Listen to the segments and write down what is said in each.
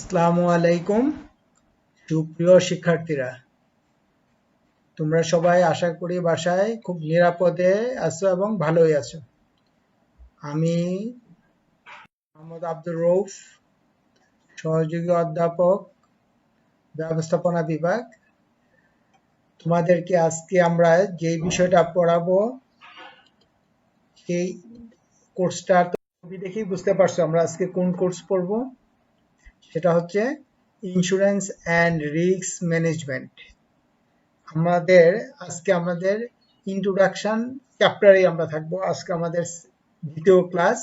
আসসালামু আলাইকুম সুপ্রিয় শিক্ষার্থীরা, তোমরা সবাই আশা করি বাসায় খুব নিরাপদে আছো এবং ভালোই আছো। আমি মোহাম্মদ আব্দুর রউফ, সহযোগী অধ্যাপক, ব্যবস্থাপনা বিভাগ। তোমাদেরকে আজকে আমরা যে বিষয়টা পড়াবো সেই কোর্সটা তুমি দেখেই বুঝতে পারছো আমরা আজকে কোন কোর্স পড়বো। সেটা হচ্ছে ইন্স্যুরেন্স অ্যান্ড রিস্ক ম্যানেজমেন্ট। আমাদের ইন্ট্রোডাকশন চ্যাপ্টারে আমরা থাকবো। আজকে আমাদের দ্বিতীয় ক্লাস।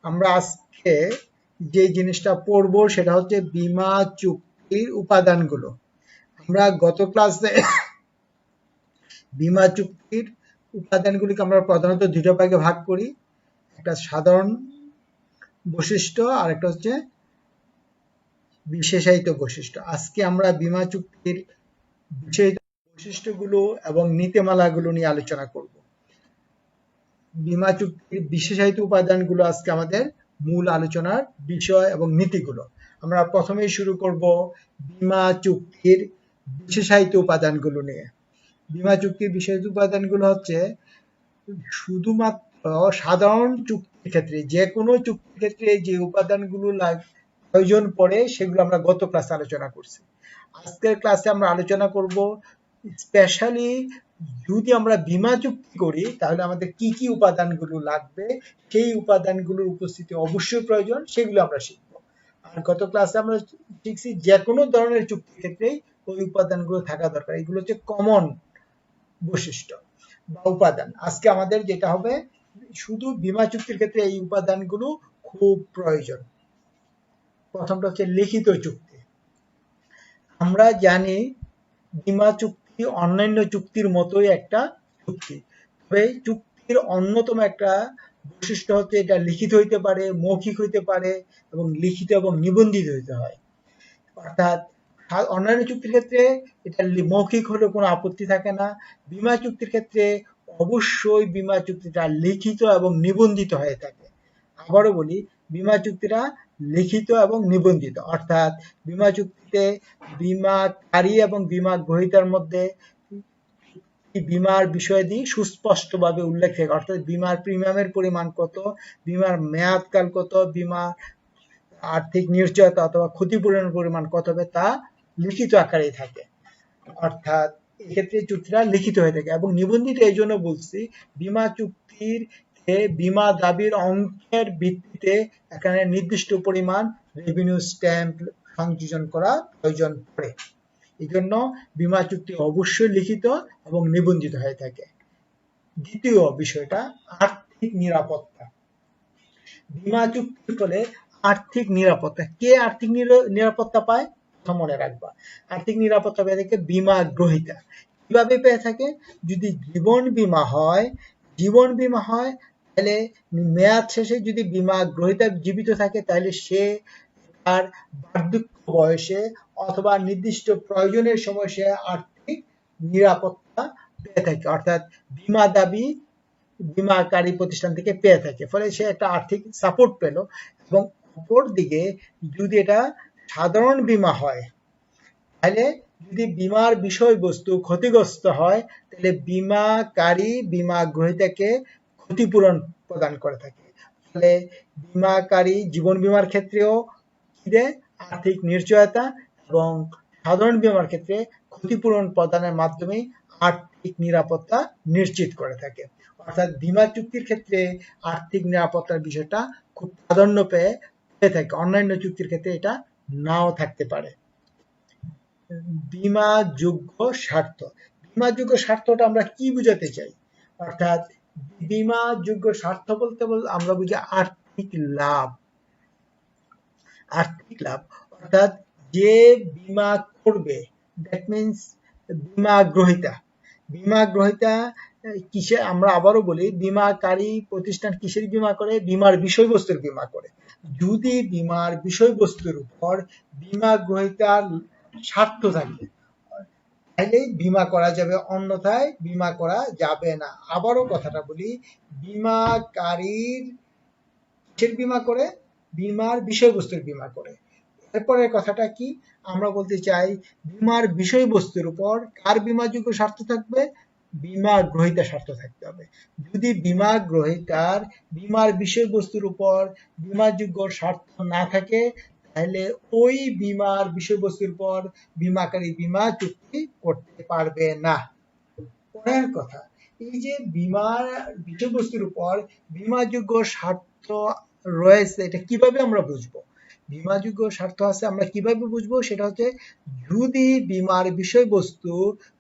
আমরা আজকে যে জিনিসটা পড়বো সেটা হচ্ছে বীমা চুক্তির উপাদানগুলো। আমরা গত ক্লাসে বীমা চুক্তির উপাদানগুলিকে আমরা প্রধানত দুটো ভাগে ভাগ করি, একটা সাধারণ বৈশিষ্ট্য আর একটা হচ্ছে বিশেষায়িত বৈশিষ্ট্য। আজকে আমরা বীমা চুক্তির বিশেষায়িত বৈশিষ্ট্যগুলো এবং নীতিমালাগুলো নিয়ে আলোচনা করব। বীমা চুক্তির বিশেষায়িত উপাদানগুলো আজকে আমাদের মূল আলোচনার বিষয় এবং নীতিগুলো। আমরা প্রথমেই শুরু করব বীমা চুক্তির বিশেষায়িত উপাদানগুলো নিয়ে। বীমা চুক্তির বিশেষায়িত উপাদানগুলো হচ্ছে শুধুমাত্র সাধারণ চুক্তির ক্ষেত্রে, যে কোনো চুক্তির ক্ষেত্রে যে উপাদানগুলো প্রয়োজন পড়ে সেগুলো আমরা গত ক্লাসে আলোচনা করছি। আজকের ক্লাসে আমরা আলোচনা করব স্পেশালি যদি আমরা বীমা চুক্তি করি তাহলে আমাদের কি কি উপাদানগুলো লাগবে, সেই উপাদানগুলোর উপস্থিতি অবশ্যই প্রয়োজন, সেগুলো আমরা শিখবো। আর গত ক্লাসে আমরা শিখছি যে কোনো ধরনের চুক্তির ক্ষেত্রেই ওই উপাদানগুলো থাকা দরকার। এগুলো হচ্ছে কমন বৈশিষ্ট্য বা উপাদান। আজকে আমাদের যেটা হবে শুধু বীমা চুক্তির ক্ষেত্রে এই উপাদানগুলো খুব প্রয়োজন। প্রথমটা হচ্ছে লিখিত চুক্তি। আমরা জানি বীমা চুক্তি অন্যান্য চুক্তির মতোই একটা চুক্তি, তবে চুক্তির অন্যতম একটা বৈশিষ্ট্য হচ্ছে এটা লিখিত হইতে পারে, মৌখিক হইতে পারে এবং লিখিত এবং নিবন্ধিত হইতে হয়। অর্থাৎ অন্যান্য চুক্তির ক্ষেত্রে এটা মৌখিক হলেও কোনো আপত্তি থাকে না। বীমা চুক্তির ক্ষেত্রে অবশ্যই বীমা চুক্তিটা লিখিত এবং নিবন্ধিত হয়ে থাকে। আবারও বলি, বীমা চুক্তিটা লিখিত এবং নিবন্ধিত, অর্থাৎ বীমা চুক্তিতে বীমাকারী এবং বীমা গ্রহীতার মধ্যে বীমার বিষয়াদি সুস্পষ্টভাবে উল্লেখ থাকে। অর্থাৎ বীমার প্রিমিয়ামের পরিমাণ কত, বীমার মেয়াদকাল কত, বীমা আর্থিক নিশ্চয়তা অথবা ক্ষতিপূরণের পরিমাণ কত হবে তা লিখিত আকারেই থাকে। অর্থাৎ এক্ষেত্রে চুক্তিটা লিখিত হয়ে থাকে। এবং নিবন্ধিত এই জন্য বলছি, বীমা চুক্তির বীমা দাবির অঙ্কের ভিত্তিতে এখানে নির্দিষ্ট পরিমাণ রেভিনিউ স্ট্যাম্প সংযোজন করা প্রয়োজন পড়ে। এই জন্য বীমা চুক্তি অবশ্যই লিখিত এবং নিবন্ধিত হয়ে থাকে। দ্বিতীয় বিষয়টা আর্থিক নিরাপত্তা। বীমা চুক্তির ফলে আর্থিক নিরাপত্তা, কে আর্থিক নিরাপত্তা পায় মনে রাখবা। আর্থিক নিরাপত্তা পেয়ে থাকে বীমা গ্রহীতা। কিভাবে পেয়ে থাকে? যদি জীবন বীমা হয় তাহলে মেয়াদ শেষে যদি বীমা গ্রহীতা জীবিত থাকে তাহলে সে তার বার্ধক্য বয়সে অথবা নির্দিষ্ট প্রয়োজনের সময় সে আর্থিক নিরাপত্তা পেয়ে থাকে। অর্থাৎ বীমা দাবি বীমাকারী প্রতিষ্ঠান থেকে পেয়ে থাকে, ফলে সে একটা আর্থিক সাপোর্ট পেল। এবং অপর দিকে যদি এটা সাধারণ বীমা হয় তাহলে যদি বীমার বিষয়বস্তু ক্ষতিগ্রস্ত হয় তাহলে বীমাকারী বীমা গ্রহীতাকে ক্ষতিপূরণ প্রদান করে থাকে। ফলে বীমাকারী জীবন বীমার ক্ষেত্রেও কি দেয়? আর্থিক নিশ্চয়তা, এবং সাধারণ বীমার ক্ষেত্রে ক্ষতিপূরণ প্রদানের মাধ্যমে আর্থিক নিরাপত্তা নিশ্চিত করে থাকে। অর্থাৎ বীমা চুক্তির ক্ষেত্রে আর্থিক নিরাপত্তার বিষয়টা খুব প্রাধান্য পেয়ে থাকে, অন্যান্য চুক্তির ক্ষেত্রে এটা নাও থাকতে পারে। বীমাযোগ্য স্বার্থ। বীমাযোগ্য স্বার্থটা আমরা কি বুঝাতে চাই? অর্থাৎ বীমাযোগ্য স্বার্থ বলতে আমরা বুঝি আর্থিক লাভ। আর্থিক লাভ অর্থাৎ যে বীমা করবে, দ্যাট মিনস বীমা গ্রহীতা। বীমা গ্রহীতা কিসে, আমরা আবারও বলি, বীমাকারী প্রতিষ্ঠান কিসের বীমা করে? বীমার বিষয়বস্তুর বীমা করে। যদি বীমার বিষয়বস্তুর উপর বীমা গ্রহীতার স্বার্থ থাকে তাহলে বীমা করা যাবে, অন্যথায় বীমা করা যাবে না। আবারও কথাটা বলি, বীমাকারীর কিসের বীমা করে? বীমার বিষয়বস্তুর বীমা করে। এরপরের কথাটা কি, আমরা বলতে চাই বীমার বিষয়বস্তুর উপর কার বীমাযোগ্য স্বার্থ থাকবে, বীমা গ্রহীতার স্বার্থ থাকতে হবে। যদি বীমা গ্রহীতার বীমার বিষয়বস্তুর উপর বীমাযোগ্য স্বার্থ না থাকে, তাহলে ওই বীমার বিষয়বস্তুর উপর বীমাকারী বীমা চুক্তি করতে পারবে না। পরের কথা, এই যে বীমার বিষয়বস্তুর উপর বীমাযোগ্য স্বার্থ রয়েছে, এটা কিভাবে আমরা বুঝবো? বীমাযোগ্য স্বার্থ আছে আমরা কিভাবে বুঝবো? সেটা হচ্ছে যদি বীমার বিষয়বস্তু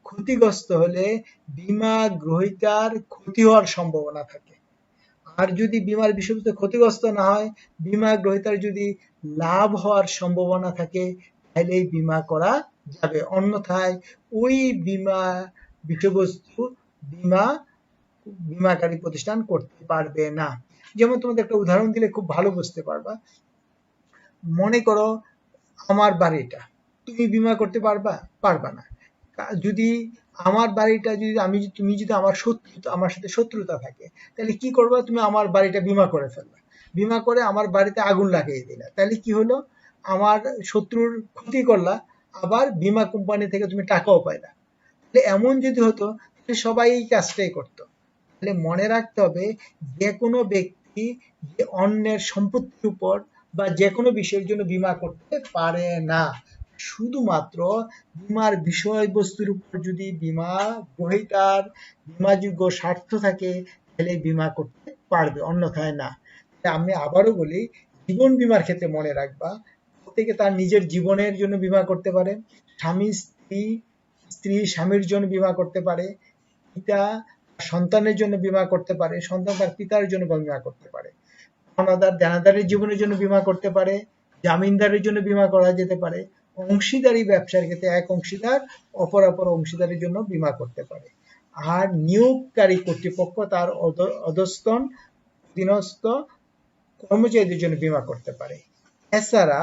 ক্ষতিগ্রস্ত হলে বীমা গ্রহীতার ক্ষতি হওয়ার সম্ভাবনা থাকে, আর যদি বীমার বিষয়বস্তু ক্ষতিগ্রস্ত না হয়, বীমা গ্রহীতার যদি লাভ হওয়ার সম্ভাবনা থাকে, তাহলে বীমা করা যাবে। অন্যথায় ওই বীমা বিষয়বস্তু বীমাকারী প্রতিষ্ঠান করতে পারবে না। যেমন তোমাদের একটা উদাহরণ দিলে খুব ভালো বুঝতে পারবা। মনে করো আমার বাড়িটা তুমি বীমা করতে পারবা? পারবা না। যদি আমার বাড়িটা যদি তুমি যদি আমার সাথে শত্রুতা থাকে, তাহলে কি করবা? তুমি আমার বাড়িটা বীমা করে ফেলবা, বীমা করে আমার বাড়িতে আগুন লাগিয়ে দিলা, তাহলে কি হলো? আমার শত্রুর ক্ষতি করলা, আবার বীমা কোম্পানি থেকে তুমি টাকাও পাইলা। তাহলে এমন যদি হতো, তাহলে সবাই এই কাজটাই করতো। তাহলে মনে রাখতে হবে, যে কোনো ব্যক্তি যে অন্যের সম্পত্তির উপর বা যে কোনো বিষয়ের জন্য বীমা করতে পারে না। শুধুমাত্র বীমার বিষয়বস্তুর উপর যদি বীমা গ্রহীতার বীমাযোগ্য স্বার্থ থাকে, তাহলে বীমা করতে পারবে, অন্যথায় না। আমি আবারও বলি, জীবন বীমার ক্ষেত্রে মনে রাখবা, প্রত্যেকে তার নিজের জীবনের জন্য বীমা করতে পারে, স্ত্রী স্বামীর জন্য বীমা করতে পারে, পিতা সন্তানের জন্য বীমা করতে পারে, সন্তান তার পিতার জন্য বীমা করতে পারে, পাওনাদার দেনাদারের জীবনের জন্য বীমা করতে পারে, জামিনদারের জন্য বীমা করা যেতে পারে, অংশীদারি ব্যবসার ক্ষেত্রে এক অংশীদার অপর অংশীদারের জন্য বীমা করতে পারে, আর নিয়োগকারী কর্তৃপক্ষ তার অধীনস্থ কর্মচারীদের জন্য বীমা করতে পারে। এছাড়া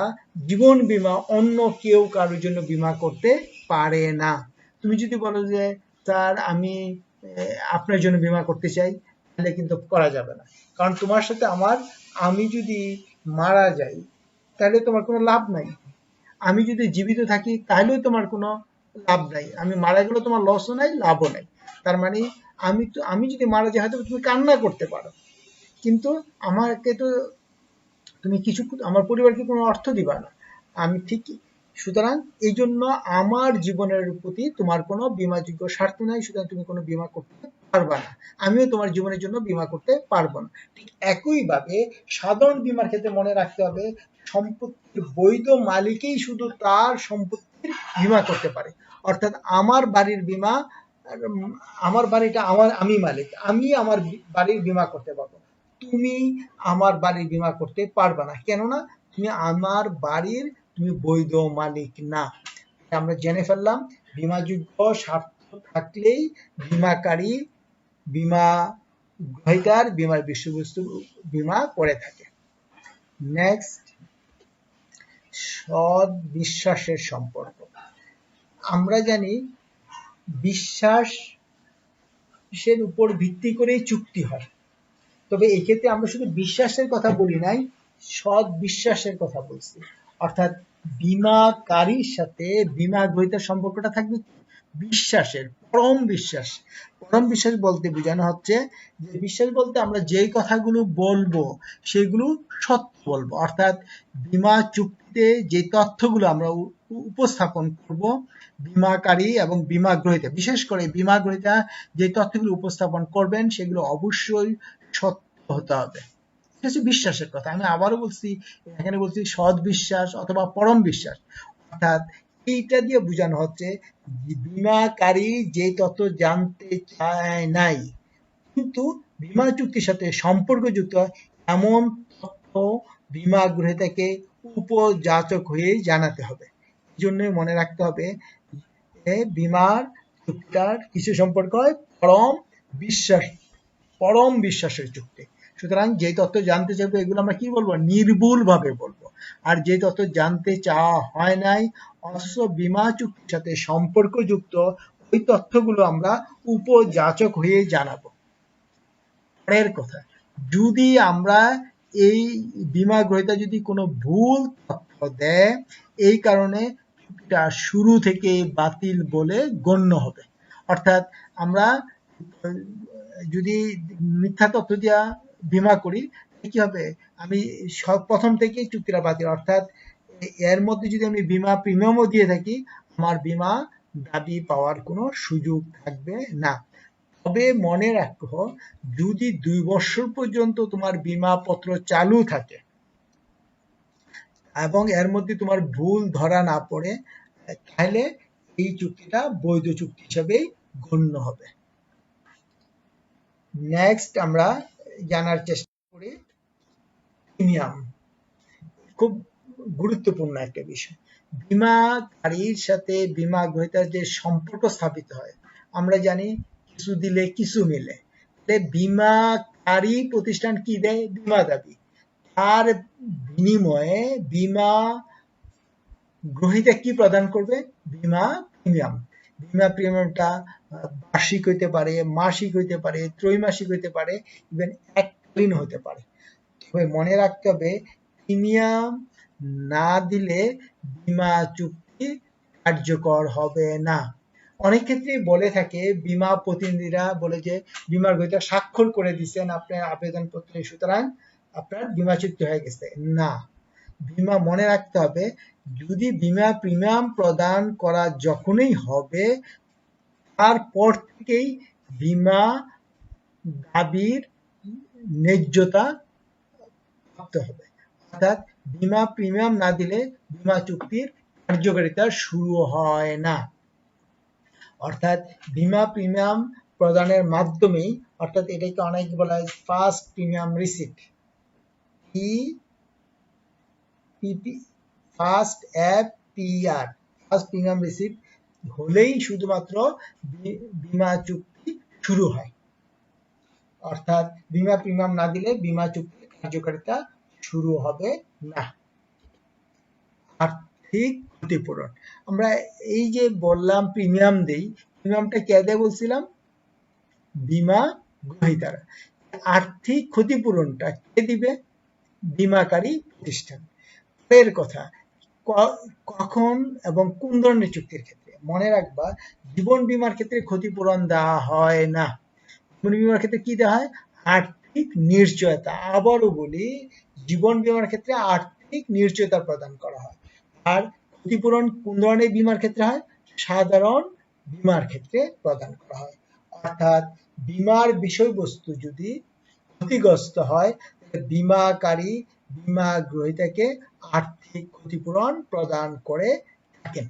জীবন বীমা অন্য কেউ কারোর জন্য বীমা করতে পারে না। তুমি যদি বলো যে স্যার আমি আপনার জন্য বীমা করতে চাই, তাহলে কিন্তু করা যাবে না। কারণ তোমার সাথে আমি যদি মারা যাই, তাহলে তোমার কোনো লাভ নাই। আমি যদি জীবিত থাকি, তাহলেও তোমার কোনো লাভ নাই। আমি মারা গেলেও তোমার লসও নাই, লাভও নাই। তার মানে আমি যদি মারা যাই, হয়তো তুমি কান্না করতে পারো, কিন্তু আমাকে তো তুমি কিছু আমার পরিবারকে কোনো অর্থ দিবা না। আমি ঠিকই। সুতরাং এই জন্য আমার জীবনের প্রতি তোমার কোনো বীমাযোগ্য স্বার্থ নাই, সুতরাং তুমি কোনো বীমা করতে পারবা না, আমিও তোমার জীবনের জন্য বীমা করতে পারবো না। ঠিক একইভাবে সাধারণ বীমার ক্ষেত্রে মনে রাখতে হবে, সম্পত্তির বৈধ মালিকই শুধু তার সম্পত্তির বীমা করতে পারে। অর্থাৎ আমার বাড়ির বীমা, আমার বাড়িটা আমি মালিক, আমি আমার বাড়ির বীমা করতে পারবো, তুমি আমার বাড়ির বীমা করতে পারবে না। কেননা তুমি আমার বাড়ির বৈধ মালিক না। আমরা জেনে ফেললাম, বীমাযোগ্য স্বার্থ থাকলেই বীমাকারী বীমা গ্রহীতার বীমার বিষয়বস্তু বীমা করে থাকে। নেক্সট, সৎ বিশ্বাসের সম্পর্ক। আমরা জানি বিশ্বাসের উপর ভিত্তি করেই চুক্তি হয়, তবে এই ক্ষেত্রে আমরা শুধু বিশ্বাসের কথা বলি নাই, সৎ বিশ্বাসের কথা বলছি। অর্থাৎ বীমাকারীর সাথে বীমা গ্রহীতার সম্পর্কটা থাকবে বিশ্বাসের, পরম বিশ্বাস। পরম বিশ্বাস বলতে বোঝানো হচ্ছে যে, বিশ্বাস বলতে আমরা যেই কথাগুলো বলবো সেগুলো সত্য বলবো। অর্থাৎ বীমা চুক্তিতে যে তথ্যগুলো আমরা উপস্থাপন করব, বীমাকারী এবং বীমা গ্রহীতা, বিশেষ করে বীমা গ্রহীতা যে তথ্যগুলো উপস্থাপন করবেন, সেগুলো অবশ্যই সত্য হতে হবে। এটা হচ্ছে বিশ্বাসের কথা। আমি আবারও বলছি, এখানে বলছি সৎ বিশ্বাস অথবা পরম বিশ্বাস। অর্থাৎ এইটা দিয়ে বোঝানো হচ্ছে, বীমাকারী যে তথ্য জানতে চায় নাই, কিন্তু বীমা চুক্তির সাথে সম্পর্কযুক্ত এমন তথ্য বীমা গ্রহীতাকে উপযাচক হয়ে জানাতে হবে। এই জন্যই মনে রাখতে হবে, বীমার চুক্তিটার কিছু সম্পর্ক হয় পরম বিশ্বাসের চুক্তি। সুতরাং যে তথ্য জানতে চাইবো, এগুলো আমরা কি বলবো? নির্ভুল ভাবে বলবো। আর যে তথ্য জানতে চাওয়া হয় নাই, অথচ বীমা চুক্তির সাথে সম্পর্কযুক্ত, ওই তথ্যগুলো আমরা উপযাচক হয়ে জানাবো। পরের কথা, যদি আমরা এই বীমা গ্রহীতা যদি কোনো ভুল তথ্য দেয়, এই কারণে চুক্তিটা শুরু থেকে বাতিল বলে গণ্য হবে। অর্থাৎ আমরা যদি মিথ্যা তথ্য দিয়া বীমা করি, কি হবে, আমি প্রথম থেকেই চুক্তিটা বাতিল। অর্থাৎ এর মধ্যে যদি আমি বীমা প্রিমিয়ামও দিয়ে থাকি, আমার বীমা দাবি পাওয়ার কোনো সুযোগ থাকবে না। তবে মনে রাখো, যদি 2 বছর পর্যন্ত তোমার বীমা পত্র চালু থাকে এবং এর মধ্যে তোমার ভুল ধরা না পড়ে, তাহলে এই চুক্তিটা বৈধ চুক্তি হিসেবেই গণ্য হবে। নেক্সট আমরা জানার চেষ্টা করি প্রিমিয়াম। খুব গুরুত্বপূর্ণ একটা বিষয়। বীমাকারীর সাথে বীমা গ্রহীতার যে সম্পর্ক স্থাপিত হয়, আমরা জানি কিছু দিলে কিছু মিলে। বীমাকারী প্রতিষ্ঠান কি দেয়? বীমা দাবি। তার বিনিময়ে বীমা গ্রহীতা কি প্রদান করবে? বীমা প্রিমিয়াম। বীমা প্রিমিয়ামটা বার্ষিক হইতে পারে, মাসিক হইতে পারে, ত্রৈমাসিক হইতে পারে, ইভেন এককালীন হতে পারে। তবে মনে রাখতে হবে, প্রিমিয়াম না দিলে বীমা চুক্তি কার্যকর হবে না। অনেক ক্ষেত্রে বলে থাকে, বীমা প্রতিনিধিরা বলে যে বীমার গ্রহীতা স্বাক্ষর করে দিচ্ছেন আপনার আবেদনপত্রে, সুতরাং আপনার বীমা চুক্তি হয়ে গেছে। না, বীমা মনে রাখতে হবে, যদি বীমা প্রিমিয়াম প্রদান করা যখনই হবে, তারপর থেকেই বীমা দাবির ন্যায্যতা প্রাপ্ত হবে। অর্থাৎ বীমা প্রিমিয়াম না দিলে বীমা চুক্তির কার্যকারিতা শুরু হয় না। অর্থাৎ বীমা প্রিমিয়াম প্রদানের মাধ্যমেই, অর্থাৎ এটাকে অনেক বলা হয় first premium receipt, first FPR, first premium receipt হলেই শুধুমাত্র বীমা চুক্তি শুরু হয়। অর্থাৎ বীমা প্রিমিয়াম না দিলে বীমা চুক্তির কার্যকারিতা শুরু হবে না। আর্থিক ক্ষতিপূরণ, আমরা এই যে বললাম প্রিমিয়াম দেই, প্রিমিয়ামটা কে দেয় বলছিলাম? বীমা গ্রহীতারা। আর্থিক ক্ষতিপূরণটা কে দিবে? বীমাকারী প্রতিষ্ঠান। এর কথা, কখন এবং কোন ধরনের চুক্তির ক্ষেত্রে? মনে রাখবা, জীবন বীমার ক্ষেত্রে ক্ষতিপূরণ দেওয়া হয় না। জীবন বীমার ক্ষেত্রে কি দেওয়া হয়? আর্থিক নিশ্চয়তা। আবারও বলি, জীবন বীমার ক্ষেত্রে আর্থিক নিশ্চয়তা প্রদান করা হয়। আর ক্ষতিপূরণ কোন ধরনের বীমার ক্ষেত্রে হয়? সাধারণ বীমার ক্ষেত্রে প্রদান করা হয়। অর্থাৎ বীমার বিষয়বস্তু যদি ক্ষতিগ্রস্ত হয়, বীমাকারী বীমা গ্রহীতাকে আর্থিক ক্ষতিপূরণ প্রদান করে থাকেন।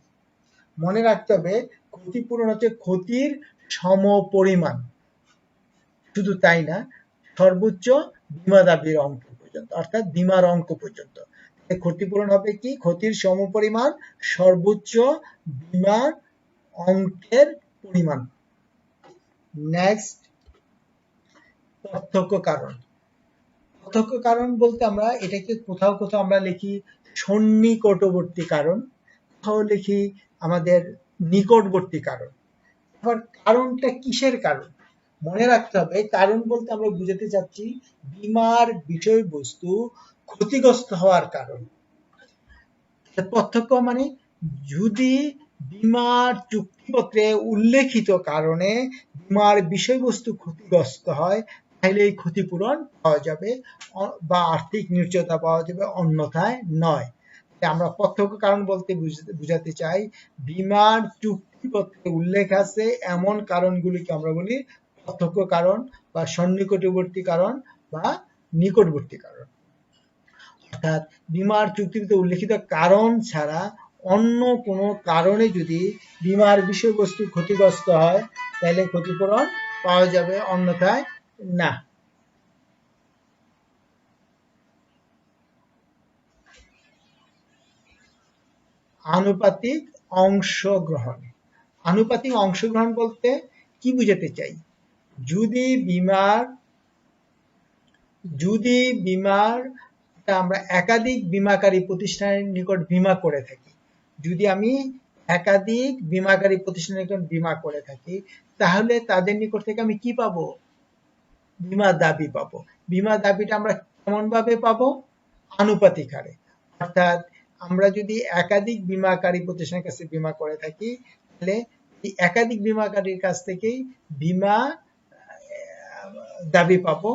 মনে রাখতে হবে, ক্ষতিপূরণ হচ্ছে ক্ষতির সমপরিমাণ। শুধু তাই না, সর্বোচ্চ বীমা দাবির অঙ্ক পর্যন্ত, অর্থাৎ বীমার অঙ্ক পর্যন্ত। ক্ষতিপূরণ হবে কি? ক্ষতির সমপরিমাণ সর্বোচ্চ বীমার অঙ্কের পরিমাণ। নেক্সট, প্রত্যক্ষ কারণ। প্রত্যক্ষ কারণ বলতে আমরা এটাকে কোথাও কোথাও আমরা লিখি সন্নিকটবর্তী কারণ, কোথাও লিখি আমাদের নিকটবর্তী কারণ। আবার কারণটা কিসের কারণ? মনে রাখতে হবে, কারণ বলতে আমরা বুঝাতে চাচ্ছি বীমার বিষয়বস্তু ক্ষতিগ্রস্ত হওয়ার কারণ। প্রত্যক্ষ মানে যদি বীমার চুক্তিপত্রে উল্লেখিত কারণে বীমার বিষয়বস্তু ক্ষতিগ্রস্ত হয়, তাহলে এই ক্ষতিপূরণ পাওয়া যাবে বা আর্থিক নিশ্চয়তা পাওয়া যাবে, অন্যথায় নয়। আমরা প্রত্যক্ষ কারণ বলতে বুঝাতে চাই, বীমার চুক্তিপত্রে উল্লেখ আছে এমন কারণগুলিকে আমরা বলি প্রত্যক্ষ কারণ বা সন্নিকটবর্তী কারণ বা নিকটবর্তী কারণ। অর্থাৎ বীমার চুক্তিতে উল্লেখিত কারণ ছাড়া অন্য কোনো কারণে যদি বীমার বিষয়বস্তু ক্ষতিগ্রস্ত হয়, তাহলে ক্ষতিপূরণ পাওয়া যাবে, অন্যথায় না। আনুপাতিক অংশগ্রহণ। আনুপাতিক অংশগ্রহণ বলতে কি বুঝাতে চাই? যদি বীমার আমরা একাধিক বীমাকারী প্রতিষ্ঠানের নিকট বীমা করে থাকি, যদি আমি একাধিক বীমাকারী প্রতিষ্ঠানের নিকট বীমা করে থাকি, তাহলে তাদের নিকট থেকে আমি কি পাবো? বীমা দাবি পাবো। বীমা দাবিটা আমরা কেমন ভাবে পাবো? আনুপাতিক হারে। অর্থাৎ আমরা যদি একাধিক বীমাকারী প্রতিষ্ঠানের কাছে বীমা করে থাকি, তাহলে এই একাধিক বীমাকারীর কাছ থেকেই বীমা দাবি পাবো,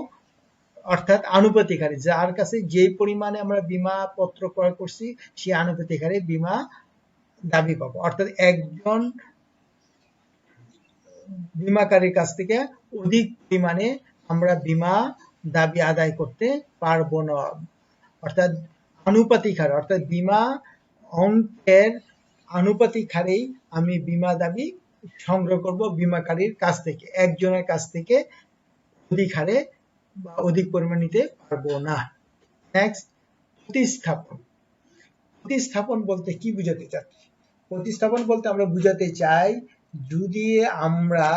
অর্থাৎ আনুপাতিক হারে, যার কাছে যে পরিমাণে আমরা বীমা পত্র ক্রয় করছি সেই আনুপাতিক হারে বীমা দাবি পাবো। অর্থাৎ একজন বীমাকারীর কাছ থেকে অধিক পরিমাণে আমরা বীমা দাবি আদায় করতে পারবো না। অর্থাৎ আনুপাতিক হারে, অর্থাৎ বীমা অঙ্কের আনুপাতিক হারেই আমি বীমা দাবি সংগ্রহ করব বীমাকারীর কাছ থেকে, একজনের কাছ থেকে অধিক হারে বা অধিক পরিমাণ নিতে পারবো না। নেক্সট, প্রতিস্থাপন। প্রতিস্থাপন বলতে কি বুঝাতে চাচ্ছি? প্রতিস্থাপন বলতে আমরা বুঝাতে চাই, যদি আমরা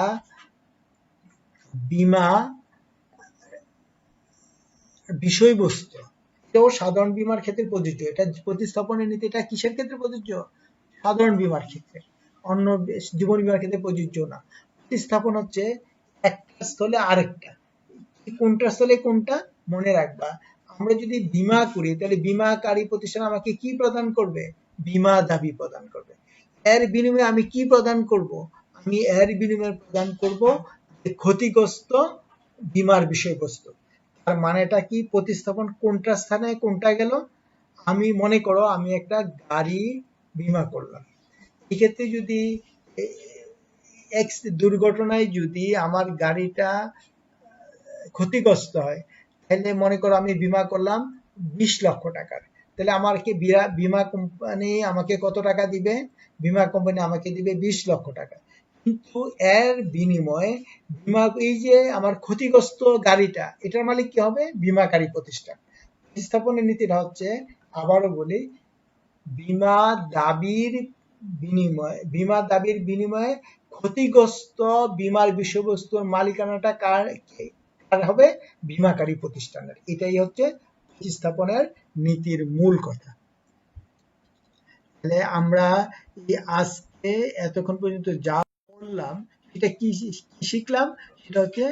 বীমা বিষয়বস্তু, এটাও সাধারণ বীমার ক্ষেত্রে প্রযোজ্য, এটা প্রতিস্থাপনের নীতি, এটা কিসের ক্ষেত্রে প্রযোজ্য? সাধারণ বীমার ক্ষেত্রে, অন্য জীবন বীমার ক্ষেত্রে প্রযোজ্য না। প্রতিস্থাপন হচ্ছে একটা স্থলে আরেকটা, কোনটা স্থলে কোনটা মনে রাখবা। আমরা যদি বীমা করি তাহলে বীমাকারী প্রতিষ্ঠান আমাকে কি প্রদান করবে? বীমা দাবি প্রদান করবে। এর বিনিময়ে আমি কি প্রদান করব? আমি এর বিনিময়ে প্রদান করব ক্ষতিগ্রস্ত বীমার বিষয়বস্তু। তার মানেটা কি? প্রতিস্থাপন কোনটা স্থানে কোনটা গেল? আমি মনে করো আমি একটা গাড়ি বীমা করলাম, এক্ষেত্রে যদি এক্স দুর্ঘটনায় যদি আমার গাড়িটা ক্ষতিগ্রস্ত হয়, তাহলে মনে করো আমি বীমা করলাম 20 লক্ষ টাকার, তাহলে আমার কি বীমা কোম্পানি আমাকে কত টাকা দিবে? বীমা কোম্পানি আমাকে দিবে 20 লক্ষ টাকা। কিন্তু এর বিনিময়ে বীমা, এই যে আমার ক্ষতিগ্রস্ত গাড়িটা, এটার মালিক কি হবে? বীমাকারী প্রতিষ্ঠান। প্রতিস্থাপনের নীতিটা হচ্ছে, আবারও বলি, বীমা দাবির বিনিময়ে ক্ষতিগ্রস্ত বীমার বিষয়বস্তুর মালিকানাটা কার হবে? বীমাকারী প্রতিষ্ঠানের। এটাই হচ্ছে প্রতিস্থাপনের নীতির মূল কথা। তাহলে আমরা আজকে এতক্ষণ পর্যন্ত যা বললাম সেটা কি শিখলাম? সেটা হচ্ছে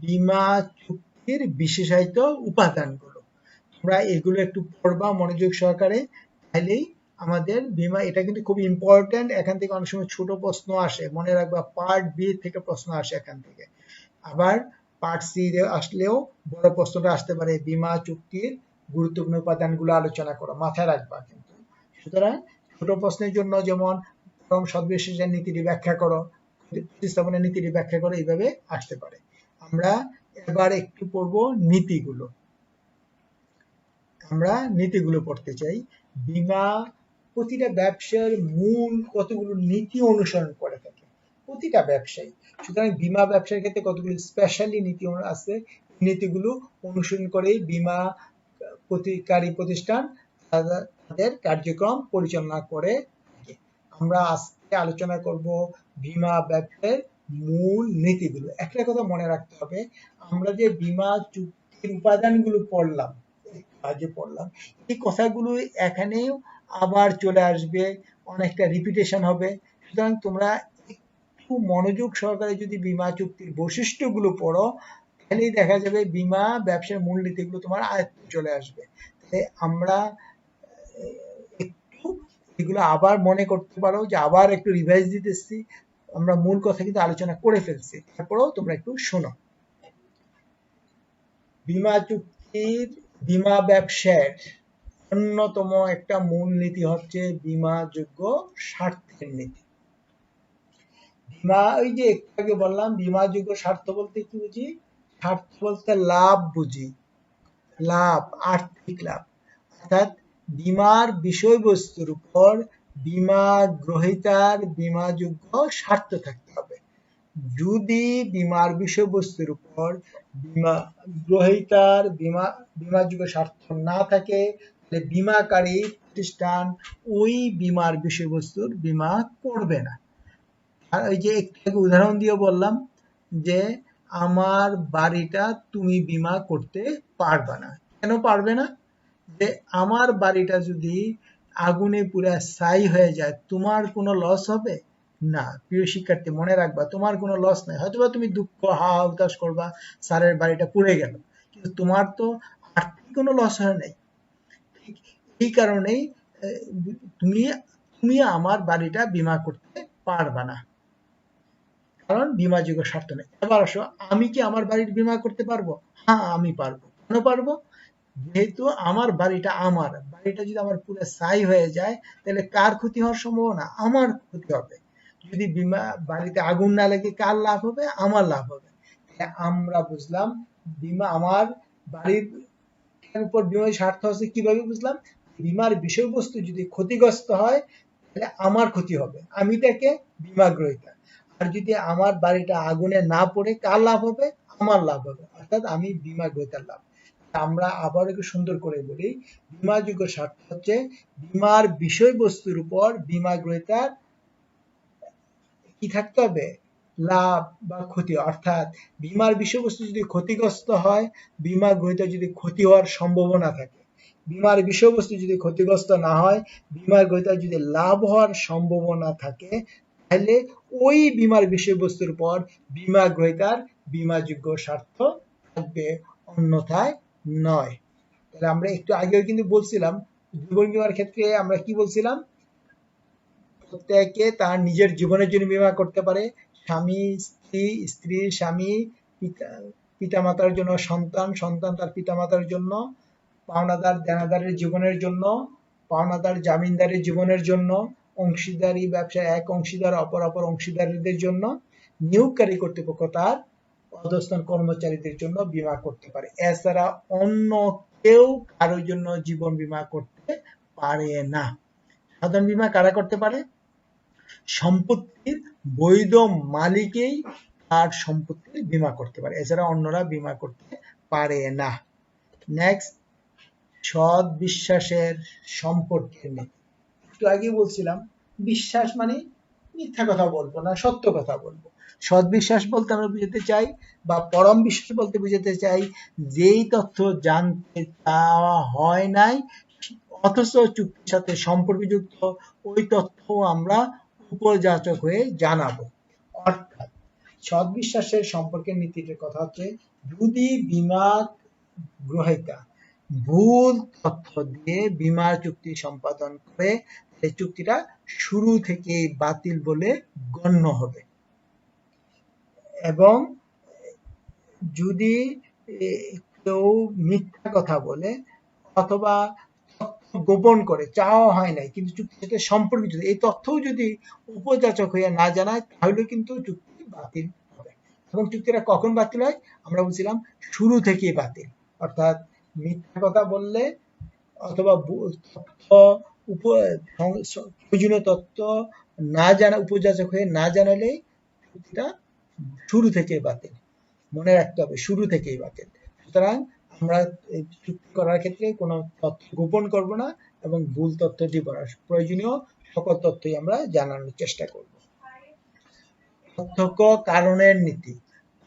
বীমা চুক্তির বিশেষায়িত উপাদানগুলো। আমরা এগুলো একটু পড়বা মনোযোগ সহকারে, তাহলেই আমাদের বীমা, এটা কিন্তু খুব ইম্পর্টেন্ট। এখান থেকে অনেক সময় ছোট প্রশ্ন আসে, মনে রাখবা পার্ট বি থেকে প্রশ্ন আসে এখান থেকে, আবার পার্ট সি আসলেও বড় প্রশ্নটা আসতে পারে, বীমা চুক্তির গুরুত্বপূর্ণ উপাদানগুলো আলোচনা করো, মাথায় রাখবা কিন্তু। সুতরাং ছোট প্রশ্নের জন্য যেমন পরম সদ্বিশেষের নীতিটি ব্যাখ্যা করো, প্রতিস্থাপনের নীতিটি ব্যাখ্যা করো, এইভাবে আসতে পারে। আমরা এবার একটু পড়বো নীতিগুলো। আমরা নীতিগুলো পড়তে চাই। বীমা প্রতিটা ব্যবসার মূল কতগুলো নীতি অনুসরণ করে থাকে প্রতিটা ব্যবসায়ী। সুতরাং বীমা ব্যবসার ক্ষেত্রে কতগুলো স্পেশালি নীতি আছে, নীতিগুলো অনুসরণ করে বীমা প্রতিকারী প্রতিষ্ঠান তাদের কার্যক্রম পরিচালনা করে থাকে। আমরা আজকে আলোচনা করব বীমা ব্যবসার মূল নীতিগুলো। একটা কথা মনে রাখতে হবে, আমরা যে বীমা চুক্তির উপাদানগুলো পড়লাম, এই কথাগুলো এখানেও আবার চলে আসবে, অনেকটা রিপিটেশন হবে। সুতরাং তোমরা একটু মনোযোগ সহকারে যদি বীমা চুক্তির বৈশিষ্ট্যগুলো পড়ো, তাহলেই দেখা যাবে বীমা ব্যবসার মূলনীতিগুলো তোমার আয়ত্তে চলে আসবে। তাই আমরা একটু এগুলো আবার মনে করতে পারো, যে আবার একটু রিভাইজ দিতেছি, আমরা মূল কথা কিন্তু আলোচনা করে ফেলছি, তারপরেও তোমরা একটু শোনো। বীমা চুক্তির, বীমা ব্যবসার অন্যতম একটা মূল নীতি হচ্ছে বীমাযোগ্য স্বার্থের নীতি। বীমা, ওই যে একটু আগে বললাম, বীমাযোগ্য স্বার্থ বলতে কি বুঝি? স্বার্থ বলতে লাভ বুঝি, লাভ, আর্থিক লাভ। অর্থাৎ বীমার বিষয়বস্তুর উপর বীমা গ্রহীতার বীমাযোগ্য স্বার্থ থাকতে হবে। যদি বীমার বিষয়বস্তুর উপর বীমা গ্রহীতার বীমাযোগ্য স্বার্থ না থাকে, তাহলে বীমাকারী প্রতিষ্ঠান ওই বীমার বিষয়বস্তুর বীমা করবে না। আর ওই যে একটু উদাহরণ দিয়ে বললাম যে আমার বাড়িটা তুমি বীমা করতে পারবে না। কেন পারবে না? যে আমার বাড়িটা যদি আগুনে পুড়ে ছাই হয়ে যায়, তোমার কোনো লস হবে না। প্রিয় শিক্ষার্থী, মনে রাখবা, তোমার কোনো লস নাই। হয়তোবা তুমি দুঃখ হা হুতাশ করবা, স্যারের বাড়িটা পুড়ে গেল, কিন্তু তোমার তো আর্থিক কোনো লস হয় নাই। ঠিক এই কারণেই তুমি তুমি আমার বাড়িটা বীমা করতে পারবা না, কারণ বীমাযোগ্য স্বার্থ নেই। এবার আসো, আমি কি আমার বাড়ির বীমা করতে পারবো? হ্যাঁ, আমি পারবো। কেন পারবো? যেহেতু আমার বাড়িটা যদি আমার পুরো ছাই হয়ে যায়, তাহলে কার ক্ষতি হওয়ার সম্ভাবনা? আমার ক্ষতি হবে। যদি বাড়িতে আগুন না লাগে কার লাভ হবে? আমার লাভ হবে। আমরা বুঝলাম বীমা আমার বাড়ির উপর বীমার স্বার্থ আছে কিভাবে বুঝলাম? বীমার বিষয়বস্তু যদি ক্ষতিগ্রস্ত হয় তাহলে আমার ক্ষতি হবে, আমি তাকে বীমা গ্রহীতা। আর যদি আমার বাড়িটা আগুনে না পড়ে কার লাভ হবে? আমার লাভ হবে, অর্থাৎ আমি বীমা গ্রহীতার লাভ। আমরা আবার একটু সুন্দর করে বলি, বীমাযোগ্য স্বার্থ হচ্ছে বীমার বিষয়বস্তুর উপর বীমা গ্রহীতার কি থাকতে হবে? লাভ বা ক্ষতি। অর্থাৎ বীমার বিষয়বস্তু যদি ক্ষতিগ্রস্ত হয়, বীমা গ্রহীতা যদি ক্ষতি হওয়ার সম্ভাবনা থাকে। বীমার বিষয়বস্তু যদি ক্ষতিগ্রস্ত না হয়, বীমা গ্রহীতার যদি লাভ হওয়ার সম্ভাবনা থাকে, তাহলে ওই বীমার বিষয়বস্তুর উপর বীমা গ্রহীতার বীমাযোগ্য স্বার্থ থাকবে, অন্যথায় নয়। তাহলে আমরা একটু আগেও কিন্তু বলছিলাম, জীবন বীমার ক্ষেত্রে আমরা কি বলছিলাম? প্রত্যেকে তার নিজের জীবনের জন্য বীমা করতে পারে। স্বামী স্ত্রী, স্ত্রী স্বামী, পিতামাতার জন্য সন্তান, সন্তান তার পিতামাতার জন্য, পাওনাদার দেনাদারের জীবনের জন্য, পাওনাদার জামিনদারের জীবনের জন্য, অংশীদারি ব্যবসায় এক অংশীদার অপর অংশীদারদের জন্য, নিয়োগকারী কর্তৃপক্ষ তার অধস্তন কর্মচারীদের জন্য বীমা করতে পারে। এছাড়া অন্য কেউ কারোর জন্য জীবন বীমা করতে পারে না। সাধারণ বীমা কারা করতে পারে? সম্পত্তির বৈধ মালিকই তার সম্পত্তির বীমা করতে পারে, এছাড়া অন্যরা বীমা করতে পারে না। নেক্সট, সৎ বিশ্বাসের সম্পর্কের নীতি। একটু আগে বলছিলাম বিশ্বাস মানে মিথ্যা কথা বলবো না, সত্য কথা বলবো। সৎ বিশ্বাস বলতে আমরা বুঝতে চাই বা পরম বিশ্বাস বলতে বুঝতে চাই যেই তথ্য জানতে চাওয়া হয় নাই অথচ চুক্তির সাথে সম্পর্কযুক্ত ওই তথ্য আমরা উপযাচক হয়ে জানাবো। অর্থাৎ সৎ বিশ্বাসের সম্পর্কের নীতির কথা হচ্ছে, যদি বীমা গ্রহীতা ভুল তথ্য দিয়ে বীমা চুক্তি সম্পাদন করে, সেই চুক্তিটা শুরু থেকে বাতিল বলে গণ্য হবে। এবং যদি কেউ মিথ্যা কথা বলে অথবা তথ্য গোপন করে, চাওয়া হয় নাই কিন্তু চুক্তির সাথে সম্পর্কিত, এই তথ্যও যদি উপযাচক হয়ে না জানায়, তাহলে কিন্তু চুক্তি বাতিল হবে। এবং চুক্তিটা কখন বাতিল হয়? আমরা বলছিলাম শুরু থেকেই বাতিল। অর্থাৎ মিথ্যা কথা বললে অথবা প্রয়োজনীয় তথ্য না জানা, উপযাচক হয়ে না জানালেই চুক্তিটা শুরু থেকেই বাতিল। মনে রাখতে হবে শুরু থেকেই বাতিল। সুতরাং আমরা চুক্তি করার ক্ষেত্রে কোনো তথ্য গোপন করব না এবং ভুল তথ্য দিব না, প্রয়োজনীয় সকল তথ্যই আমরা জানানোর চেষ্টা করব। পার্থক্য কারণের নীতি।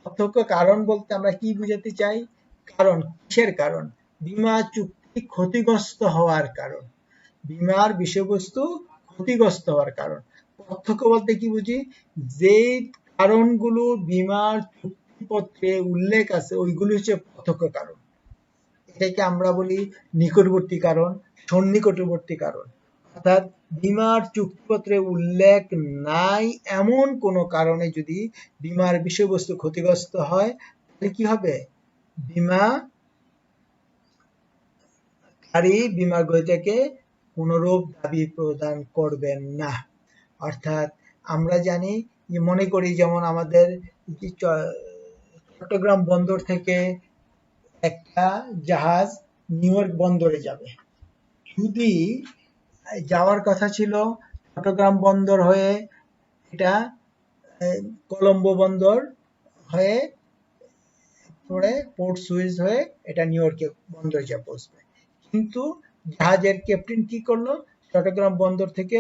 পার্থক্য কারণ বলতে আমরা কি বুঝাতে চাই? কারণ, কিসের কারণ? বীমা চুক্তি ক্ষতিগ্রস্ত হওয়ার কারণ, বীমার বিষয়বস্তু ক্ষতিগ্রস্ত হওয়ার কারণ। পার্থক্য বলতে কি বুঝি? যে কারণগুলো বীমার চুক্তিপত্রে উল্লেখ আছে ওইগুলো হচ্ছে পার্থক্য কারণ। এটাকে আমরা বলি নিকটবর্তী কারণ, সন্নিকটবর্তী কারণ। অর্থাৎ বীমার চুক্তিপত্রে উল্লেখ নাই এমন কোনো কারণে যদি বীমার বিষয়বস্তু ক্ষতিগ্রস্ত হয়, তাহলে কি হবে? বীমাকারী বীমা গ্রহীতাকে কোনরূপ দাবি প্রদান করবেন না। অর্থাৎ আমরা জানি যে, মনে করি যেমন আমাদের চট্টগ্রাম বন্দর থেকে একটা জাহাজ নিউ ইয়র্ক বন্দরে যাবে। যদি যাওয়ার কথা ছিল চট্টগ্রাম বন্দর হয়ে, এটা কলম্বো বন্দর হয়ে, পরে পোর্ট সুইচ হয়ে এটা নিউ ইয়র্কে বন্দরে যা পৌঁছবে। কিন্তু জাহাজের ক্যাপ্টেন কি করলো? চট্টগ্রাম বন্দর থেকে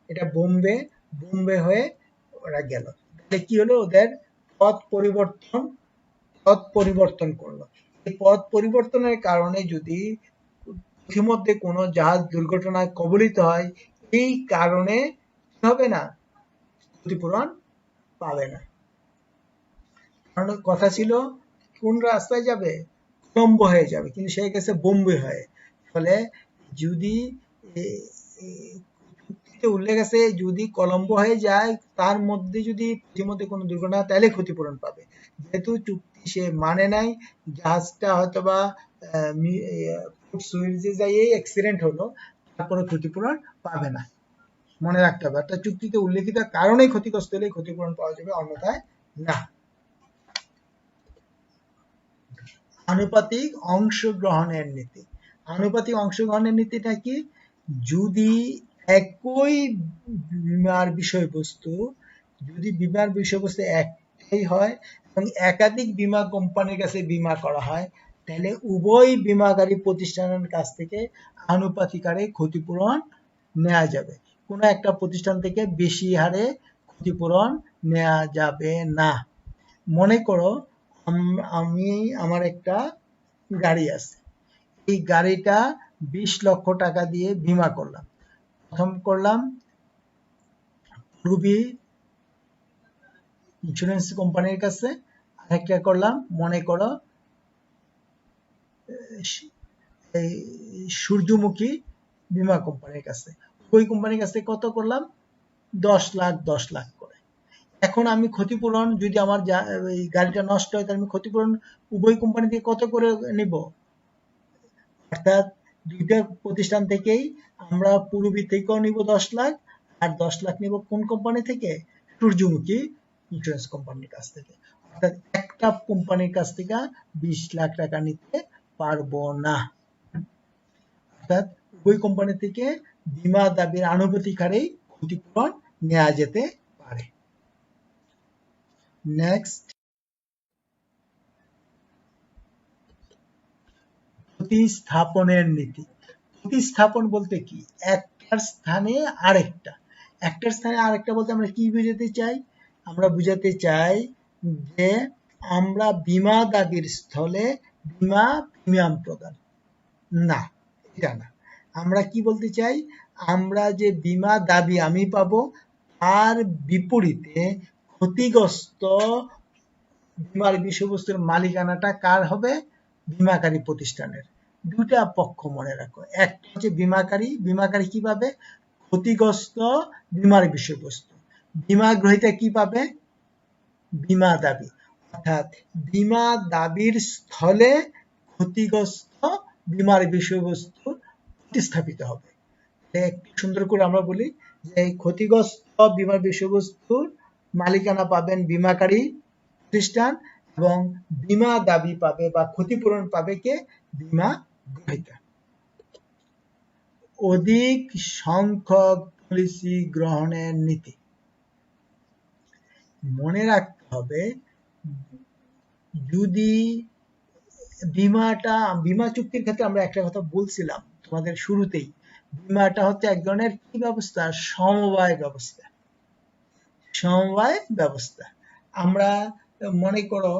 এটা বোম্বে হয়ে ওরা গেল। তাহলে কি হলো? ওদের পথ পরিবর্তন করলো। এই পথ পরিবর্তনের কারণে যদি ইতিমধ্যে কোনো জাহাজ দুর্ঘটনায় কবলিত হয়, এই কারণে হবে না, ক্ষতিপূরণ পাবে না। কারণ কথা ছিল কোন রাস্তায় যাবে? কলম্বো হয়ে যাবে, কিন্তু সে গেছে বোম্বে হয়ে। ফলে যদি চুক্তিতে উল্লেখ আছে যদি কলম্বো হয়ে যায়, তার মধ্যে যদি পথিমধ্যে কোনো দুর্ঘটনা, তাহলে ক্ষতিপূরণ পাবে। যেহেতু চুক্তি সে মানে নাই, জাহাজটা হয়তোবা সুইজে যাই অ্যাক্সিডেন্ট হলো, তারপরে ক্ষতিপূরণ পাবে না। মনে রাখতে হবে, অর্থাৎ চুক্তিতে উল্লেখিত কারণে ক্ষতিগ্রস্ত হলে ক্ষতিপূরণ পাওয়া যাবে, অন্যথায় না। আনুপাতিক অংশগ্রহণের নীতি। আনুপাতিক অংশগ্রহণের নীতিটা কি? যদি একই বীমার বিষয়বস্তু একটাই হয় এবং একাধিক বীমা কোম্পানির কাছে বীমা করা হয়, তাহলে উভয় বীমাকারী প্রতিষ্ঠানের কাছ থেকে আনুপাতিক হারে ক্ষতিপূরণ নেওয়া যাবে। কোনো একটা প্রতিষ্ঠান থেকে বেশি হারে ক্ষতিপূরণ নেওয়া যাবে না। মনে করো আমার একটা গাড়ি আছে, এই গাড়িটা 20 লক্ষ টাকা দিয়ে বীমা করলাম। প্রথম করলাম রুবি ইন্স্যুরেন্স কোম্পানির কাছে, আরেকটা করলাম মনে করো এই সূর্যমুখী বীমা কোম্পানির কাছে। ওই কোম্পানির কাছে কত করলাম? 10 লাখ করে। এখন আমি ক্ষতিপূরণ, যদি আমার এই গাড়িটা নষ্ট হয়, তাহলে আমি ক্ষতিপূরণ উভয় কোম্পানি থেকে কত করে নিব? অর্থাৎ দুইটা প্রতিষ্ঠান থেকেই আমরা পূর্বী থেকেও নিব 10 লাখ, আর 10 লাখ নিব কোন কোম্পানি থেকে? সূর্যমুখী ইন্স্যুরেন্স কোম্পানির কাছ থেকে। অর্থাৎ একটা কোম্পানির কাছ থেকে 20 লাখ টাকা নিতে পারবো না। অর্থাৎ উভয় কোম্পানি থেকে বীমা দাবির আনুপাতিক হারেই ক্ষতিপূরণ নেওয়া যেতে পারে। নেক্সট, প্রতিস্থাপনের নীতি। প্রতিস্থাপন বলতে কি? একটার স্থানে আরেকটা। একটার স্থানে আরেকটা বলতে আমরা কি বুঝাতে চাই? আমরা বুঝাতে চাই যে আমরা বীমা দাবির স্থলে বীমা প্রিমিয়াম প্রদান না, এটা না। আমরা কি বলতে চাই? আমরা যে বীমা দাবি আমি পাবো, তার বিপরীতে ক্ষতিগ্রস্ত বীমার বিষয়বস্তুর মালিকানাটা কার হবে? বীমাকারী প্রতিষ্ঠানের। দুটা পক্ষ মনে রাখো, একটা হচ্ছে বীমাকারী। বীমাকারী কি পাবে? ক্ষতিগ্রস্ত বীমার বিষয়বস্তু। বীমা গ্রহীতা কি পাবে? বীমা দাবি। অর্থাৎ বীমা দাবির স্থলে ক্ষতিগ্রস্ত বীমার বিষয়বস্তু প্রতিস্থাপিত হবে। সুন্দর করে আমরা বলি যে ক্ষতিগ্রস্ত বীমার বিষয়বস্তুর মালিকানা পাবেন বীমাকারী প্রতিষ্ঠান, এবং বীমা দাবি পাবে বা ক্ষতিপূরণ পাবে কে? বীমা গ্রহীতা। অধিক সংখ্যক পলিসি গ্রহণের নীতি। মনে রাখতে হবে, যদি বীমা চুক্তির ক্ষেত্রে আমরা একটা কথা বলছিলাম তোমাদের শুরুতেই, বীমাটা হচ্ছে এক ধরনের কি ব্যবস্থা? সমবায় ব্যবস্থা। সমবায় ব্যবস্থা। আমরা মনে করো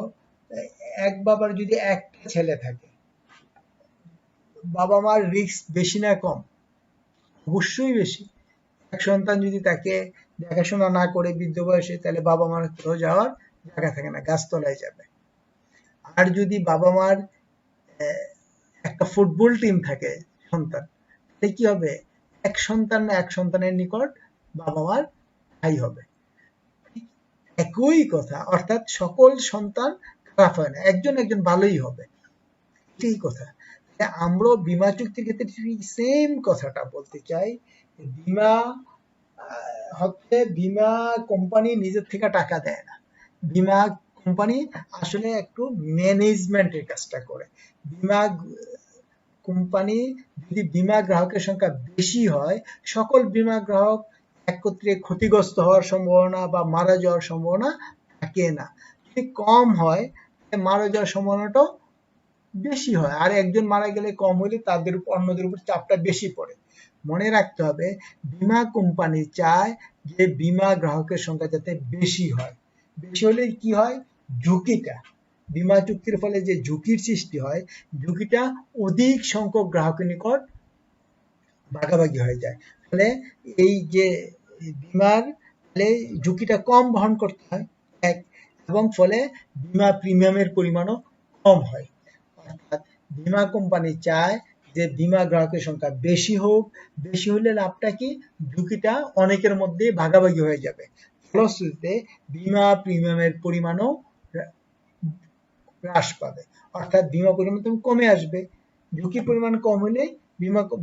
এক বাবার যদি একটা ছেলে থাকে, বাবা মার রিস্ক বেশি না কম? অবশ্যই বেশি। এক সন্তান যদি তাকে দেখাশোনা না করে বৃদ্ধ বয়সে, তাহলে বাবা মার কোথাও যাওয়ার জায়গা থাকে না, গাছতলায় যাবে। আর যদি বাবা মার একটা ফুটবল টিম থাকে সন্তান, তাহলে কি হবে? এক সন্তান না এক সন্তানের নিকট বাবা মার ঠাঁই হবে। একই কথা, অর্থাৎ সকল সন্তান খারাপ হয় না, একজন একজন ভালোই হবে, এটাই কথা। আমরা বীমা চুক্তির ক্ষেত্রে সেম কথাটা বলতে চাই। বীমা হচ্ছে বীমা কোম্পানি নিজের থেকে টাকা দেয় না, বীমা কোম্পানি আসলে একটু ম্যানেজমেন্টের কাজটা করে। বীমা কোম্পানি যদি বীমা গ্রাহকের সংখ্যা বেশি হয়, সকল বীমা গ্রাহক একত্রে ক্ষতিগ্রস্ত হওয়ার সম্ভাবনা বা মারা যাওয়ার সম্ভাবনা থাকে না। যদি কম হয়, মারা যাওয়ার সম্ভাবনাটাও বেশি হয়, আর একজন মারা গেলে কম হলে তাদের অন্যদের উপর চাপটা বেশি পড়ে। মনে রাখতে হবে, বীমা কোম্পানি চায় যে বীমা গ্রাহকের সংখ্যা যাতে বেশি হয়। বেশি হলে কি হয়? ঝুঁকিটা, বীমা চুক্তির ফলে যে ঝুঁকির সৃষ্টি হয়, ঝুঁকিটা অধিক সংখ্যক গ্রাহকের নিকট ভাগাভাগি হয়ে যায়। ফলে এই যে বীমার ঝুঁকিটা কম বহন করতে হয় এক, এবং ফলে বীমা প্রিমিয়ামের পরিমাণও কম হয়। অর্থাৎ বীমা কোম্পানি চায় যে বীমা গ্রাহকের সংখ্যা বেশি হোক, বেশি হলে লাভটা কি, ঝুঁকিটা অনেকের মধ্যে ভাগাভাগি হয়ে যাবে, ফলশ্রুতিতে বীমা প্রিমিয়ামের পরিমাণও হ্রাস পাবে, অর্থাৎ বীমা পরিমাণ তুমি কমে আসবে, ঝুঁকির পরিমাণ কম হলে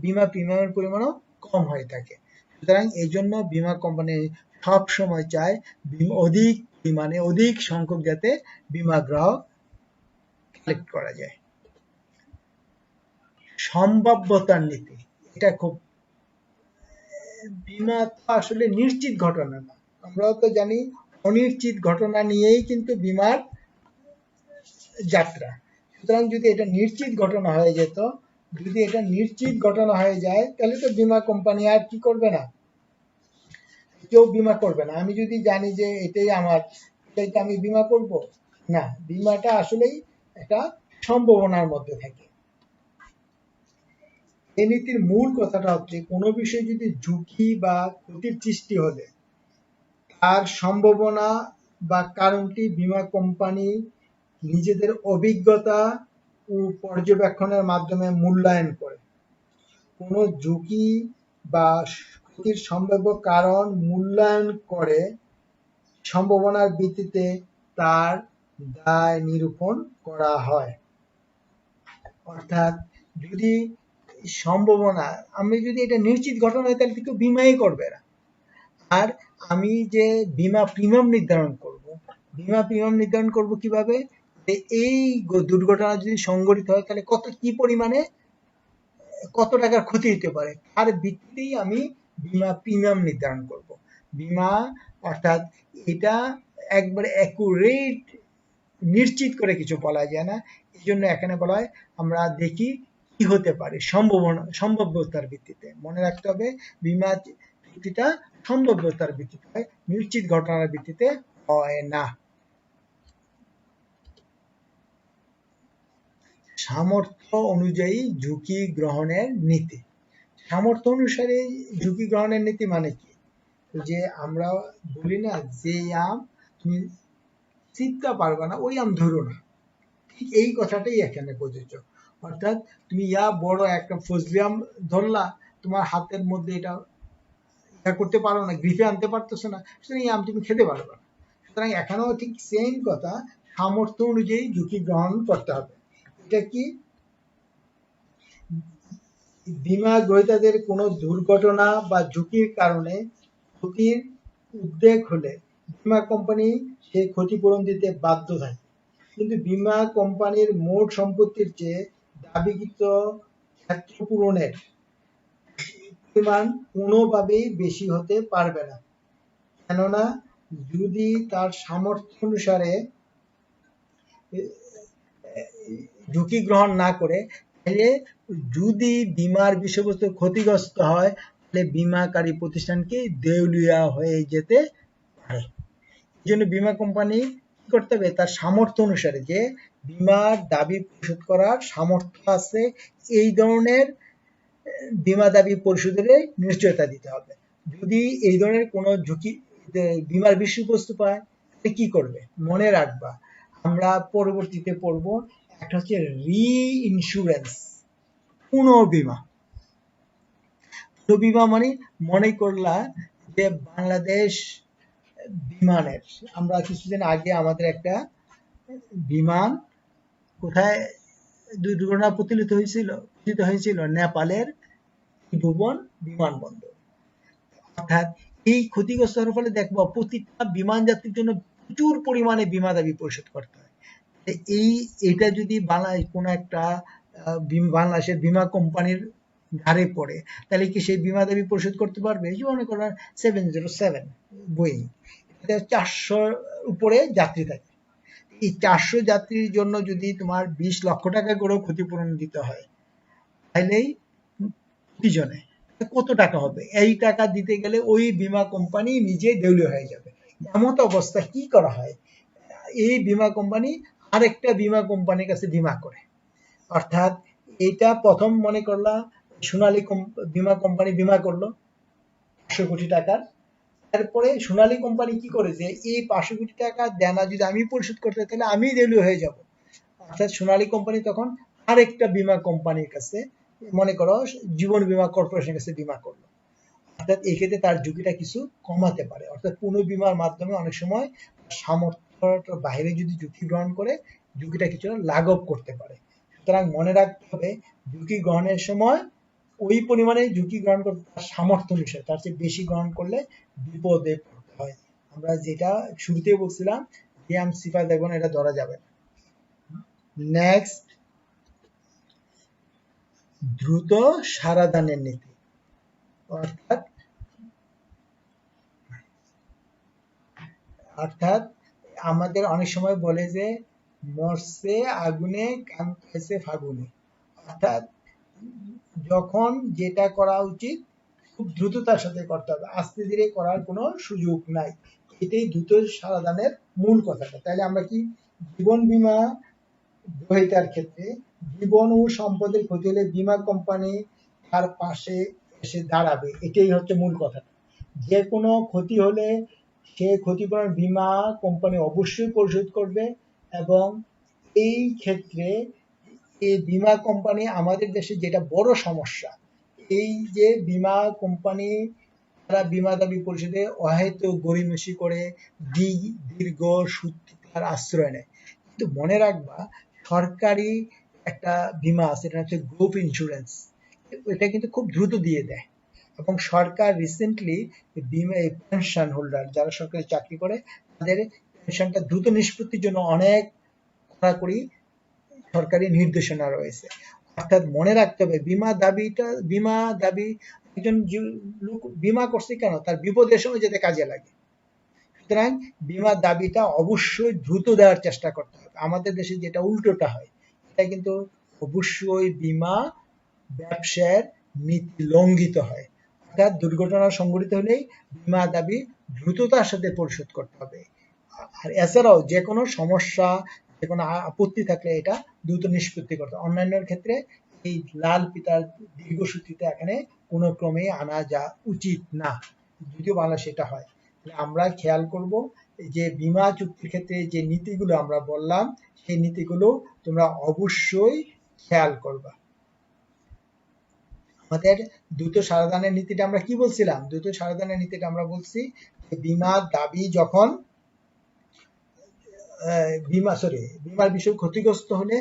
বীমা প্রিমিয়ামের পরিমাণও কম হয়ে থাকে। সুতরাং এই জন্য বীমা কোম্পানি সব সময় চায় অধিক পরিমাণে অধিক সংখ্যক যাতে বীমা গ্রাহক কালেক্ট করা যায়। সম্ভাব্যতার নীতি, এটা খুব, বীমা তো আসলে নিশ্চিত ঘটনা না, আমরাও তো জানি অনিশ্চিত ঘটনা নিয়েই কিন্তু বীমার যাত্রা। সুতরাং যদি এটা নিশ্চিত ঘটনা হয়ে যেত, যদি এটা নিশ্চিত ঘটনা হয়ে যায় তাহলে তো বীমা কোম্পানি আর কি করবে না, কেউ বীমা করবে না। আমি যদি জানি যে এটাই আমার, এটাইতে আমি বীমা করব না, বীমাটা আসলেই একটা সম্ভাবনার মধ্যে থাকে। এই নীতির মূল কথাটা হচ্ছে কোনো বিষয়ে যদি ঝুঁকি বা ক্ষতির সৃষ্টি হলে তার সম্ভাবনা বা কারণটি বীমা কোম্পানি নিজেদের অভিজ্ঞতা ও পর্যবেক্ষণের মাধ্যমে মূল্যায়ন করে। কোনো ঝুঁকি বা ক্ষতির সম্ভাব্য কারণ মূল্যায়ন করে সম্ভাবনার ভিত্তিতে তার দায় নিরূপণ করা হয়। অর্থাৎ যদি সম্ভাবনা, আমি যদি এটা নিশ্চিত ঘটনা হয় তাহলে কেউ বীমাই করবে না। আর আমি যে বীমা প্রিমিয়াম নির্ধারণ করব, বীমা প্রিমিয়াম নির্ধারণ করব কিভাবে, এই দুর্ঘটনা যদি সংঘটিত হয় তাহলে কি পরিমাণে কত টাকার ক্ষতি হতে পারে তার ভিত্তিতেই আমি বীমা প্রিমিয়াম নির্ধারণ করব। বীমা অর্থাৎ এটা একবারে অ্যাকুরেট নিশ্চিত করে কিছু বলা যায় না, এই জন্য এখানে বলা হয় আমরা দেখি কি হতে পারে সম্ভাব্যতার ভিত্তিতে। মনে রাখতে হবে বীমা চুক্তিটা সম্ভাব্যতার ভিত্তিতে হয়, নিশ্চিত ঘটনার ভিত্তিতে হয় না। সামর্থ্য অনুযায়ী ঝুঁকি গ্রহণের নীতি। সামর্থ্য অনুসারে ঝুঁকি গ্রহণের নীতি মানে কি, যে আমরা বলি না যে আম তুমি চিপতে পারবে না ওই আম ধরো না, ঠিক এই কথাটাই এখানে প্রযোজ্য। অর্থাৎ তুমি বড় একটা ফজলি আম ধরলা, তোমার হাতের মধ্যে এটা করতে পারো না, গ্রিফে আনতে পারতেছো না, সুতরাং এই আম তুমি খেতে পারবে না। সুতরাং এখানেও ঠিক সেম কথা, সামর্থ্য অনুযায়ী ঝুঁকি গ্রহণ করতে হবে। এটা কি, বীমা গ্রহীতাদের কোনো দুর্ঘটনা বা ঝুঁকির কারণে ক্ষতির উদ্বেগ হলে বীমা কোম্পানি সেই ক্ষতিপূরণ দিতে বাধ্য থাকে, কিন্তু বীমা কোম্পানির মোট সম্পত্তির চেয়ে দাবিকৃত ক্ষতিপূরণের পরিমাণ কোনোভাবেই বেশি হতে পারবে না, কেননা যদি তার সামর্থ্য অনুসারে ঝুঁকি গ্রহণ না করে, তাহলে যদি বীমার বিষয়বস্তু ক্ষতিগ্রস্ত হয় তাহলে বীমাকারী প্রতিষ্ঠানকে দেউলিয়া হয়ে যেতে পারে। এই জন্য বীমা কোম্পানি কি করতে হবে, তার সামর্থ্য অনুসারে, যে বীমার দাবি পরিশোধ করার সামর্থ্য আছে এই ধরনের বীমা দাবি পরিশোধের নিশ্চয়তা দিতে হবে। যদি এই ধরনের কোনো ঝুঁকি বীমার বিষয়বস্তু পায় তাহলে কি করবে, মনে রাখবা আমরা পরবর্তীতে পড়বো, একটা হচ্ছে রি ইন্স্যুরেন্স, পুনঃবীমা। পুনঃবীমা মানে মনে করলা যে বাংলাদেশ বিমানের, আমরা কিছুদিন আগে আমাদের একটা বিমান কোথায় দুর্ঘটনা পতিত হয়েছিল নেপালের ভুবন বিমানবন্দর। অর্থাৎ এই ক্ষতিগ্রস্ত হওয়ার ফলে দেখবো প্রতিটা বিমান যাত্রীর জন্য প্রচুর পরিমাণে বীমা দাবি পরিশোধ করতে হয়। এটা যদি কোনো একটা বাংলাদেশের বীমা কোম্পানির ঘাড়ে পড়ে তাহলে কি সেই বীমা দাবি পরিশোধ করতে পারবে? এই যে মনে করেন 707 বোয়িং, এটা 400 উপরে যাত্রী থাকে, এই 400 যাত্রীর জন্য যদি তোমার 20 লক্ষ টাকা করেও ক্ষতিপূরণ দিতে হয় তাহলেই প্রতিজনে কত টাকা হবে, এই টাকা দিতে গেলে ওই বীমা কোম্পানি নিজে দেউলিয়া হয়ে যাবে। এমন অবস্থা কি করা হয়, এই বীমা কোম্পানি আরেকটা বীমা কোম্পানির কাছে বীমা করে। অর্থাৎ এটা প্রথম মনে করলাম সোনালী বীমা কোম্পানি বীমা করলো 500 কোটি টাকার, তারপরে সোনালী কোম্পানি কি করে যে এই 500 কোটি টাকা দেনা যদি আমি পরিশোধ করতে তাহলে আমি দেউলিয়া হয়ে যাব, অর্থাৎ সোনালী কোম্পানি তখন আরেকটা বীমা কোম্পানির কাছে, মনে করো জীবন বীমা কর্পোরেশনের কাছে বীমা করলো, অর্থাৎ এই ক্ষেত্রে তার ঝুঁকিটা কিছু কমাতে পারে। অর্থাৎ পুনঃ বীমার মাধ্যমে অনেক সময় সামর্থ্যের বাইরে যদি ঝুঁকি গ্রহণ করে, ঝুঁকিটা কিছুটা লাঘব করতে পারে। সুতরাং মনে রাখতে হবে ঝুঁকি গ্রহণের সময় ওই পরিমাণে ঝুঁকি গ্রহণ করতে তার সামর্থ্য অনুসারে, তার চেয়ে বেশি গ্রহণ করলে বিপদে পড়তে হয়। আমরা যেটা শুরুতে বলছিলাম ব্যায়াম সিফা দেখবেন, এটা ধরা যাবে না। নেক্সট, দ্রুত সারাদানের নীতি। অর্থাৎ অর্থাৎ আমাদের অনেক সময় বলে যে মরছে আগুনে কান খাইছে ফাগুনে, অর্থাৎ যখন যেটা করা উচিত খুব দ্রুততার সাথে করতে হবে, আস্তে ধীরে করার কোনো সুযোগ নাই। এটাই দ্রুত সারাদানের মূল কথাটা। তাহলে আমরা কি জীবন বীমা গ্রহীতার ক্ষেত্রে জীবন ও সম্পদের ক্ষতি হলে বীমা কোম্পানি তার পাশে এসে দাঁড়াবে, এটাই হচ্ছে মূল কথাটা। যে কোনো ক্ষতি হলে সে ক্ষতিপূরণ বীমা কোম্পানি অবশ্যই পরিশোধ করবে, এবং এই ক্ষেত্রে এই বীমা কোম্পানি, আমাদের দেশে যেটা বড় সমস্যা, এই যে বীমা কোম্পানি তারা বীমা দাবি পরিশোধে অহেতুক গড়িমসি করে দীর্ঘ সূত্রিতার আশ্রয় নেয়। কিন্তু মনে রাখবা সরকারি একটা বীমা আছে, এটা হচ্ছে গ্রুপ ইন্স্যুরেন্স, এটা কিন্তু খুব দ্রুত দিয়ে দেয়। এবং সরকার রিসেন্টলি বীমা পেনশন হোল্ডার যারা সরকারি চাকরি করে তাদের পেনশনটা দ্রুত নিষ্পত্তির জন্য অনেক কড়াকড়ি সরকারি নির্দেশনা রয়েছে। অর্থাৎ মনে রাখতে হবে বীমা দাবি একজন লোক বীমা করছে কেন, তার বিপদের সময় যাতে কাজে লাগে। সুতরাং বীমা দাবিটা অবশ্যই দ্রুত দেওয়ার চেষ্টা করতে হবে। আমাদের দেশে যেটা উল্টোটা হয়, এটা কিন্তু অবশ্যই বীমা ব্যবসায়ের নীতি লঙ্ঘিত হয়। অর্থাৎ দুর্ঘটনা সংঘটিত হলেই বীমা দাবি দ্রুততার সাথে পরিশোধ করতে হবে। আর এছাড়াও যে কোনো সমস্যা, যে কোনো আপত্তি থাকলে এটা দ্রুত নিষ্পত্তি করতে হবে। অন্যান্যের ক্ষেত্রে এই লাল পিতার দীর্ঘসূত্রিতা এখানে কোনো ক্রমেই আনা যা উচিত না, যদিও বাংলাদেশে এটা হয়। আমরা খেয়াল করব যে বীমা চুক্তির ক্ষেত্রে যে নীতিগুলো আমরা বললাম, সেই নীতিগুলো তোমরা অবশ্যই খেয়াল করবা। আমাদের দ্রুত সারাদানের নীতিটা আমরা কি বলছিলাম? দ্রুত সারাদানের নীতিটা আমরা বলছি যে বীমার দাবি যখন বীমার বিষয় ক্ষতিগ্রস্ত হলে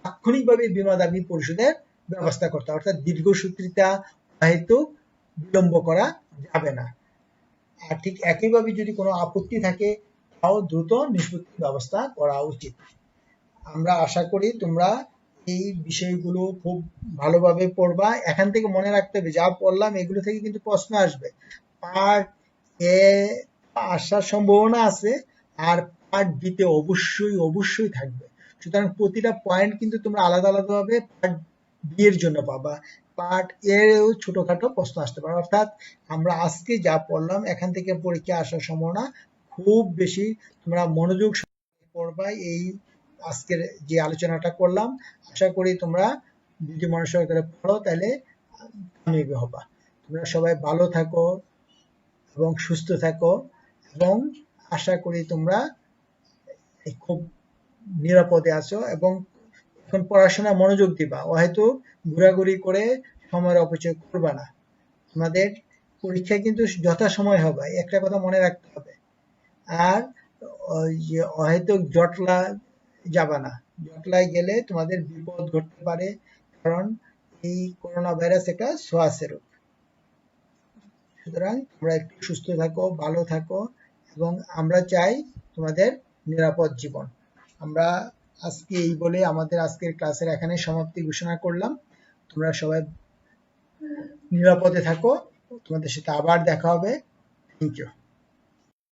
তাৎক্ষণিকভাবে বীমা দাবি পরিশোধের ব্যবস্থা করতে হবে। অর্থাৎ দীর্ঘসূত্রিতা অহেতুক বিলম্ব করা যাবে না। আর ঠিক একইভাবে যদি কোনো আপত্তি থাকে তাও দ্রুত নিষ্পত্তির ব্যবস্থা করা উচিত। আমরা আশা করি তোমরা এই বিষয়গুলো খুব ভালোভাবে পড়বা। এখান থেকে মনে রাখতে হবে যা পড়লাম এগুলো থেকে কিন্তু প্রশ্ন আসবে। পার্ট এ আসার সম্ভাবনা আছে, আর পার্ট বি তে অবশ্যই থাকবে। সুতরাং প্রতিটা পয়েন্ট কিন্তু তোমরা আলাদা ভাবে পার্ট বি এর জন্য পাবা। পার্ট এও ছোটখাটো প্রশ্ন আসতে পারে। অর্থাৎ আমরা আজকে যা পড়লাম এখান থেকে পরীক্ষা আসার সম্ভাবনা খুব বেশি। তোমরা মনোযোগ পড়বা। এই আজকের যে আলোচনাটা করলাম, আশা করি তোমরা যদি মনোযোগ করে পড়ো তাহলে কামিয়াবি হবা। তোমরা সবাই ভালো থাকো এবং সুস্থ থাকো, এবং আশা করি তোমরা খুব নিরাপদে আছো এবং এখন পড়াশোনা মনোযোগ দিবা, হয়তো ঘোরাঘুরি করে সময়ের অপচয় করবা না। তোমাদের পরীক্ষা কিন্তু যথাসময় হবে, একটা কথা মনে রাখতে হবে। আর হয়তো জটলা যাবা না, জটলায় গেলে তোমাদের বিপদ ঘটতে পারে, কারণ এই করোনা ভাইরাস একটা ছোঁয়াচে রোগ। সুতরাং তোমরা একটু সুস্থ থাকো, ভালো থাকো, এবং আমরা চাই তোমাদের নিরাপদ জীবন। আমরা আজকে এই বলে আমাদের আজকের ক্লাসের এখানে সমাপ্তি ঘোষণা করলাম। তোমরা সবাই নিরাপদে থাকো, তোমাদের সাথে আবার দেখা হবে। Thank you.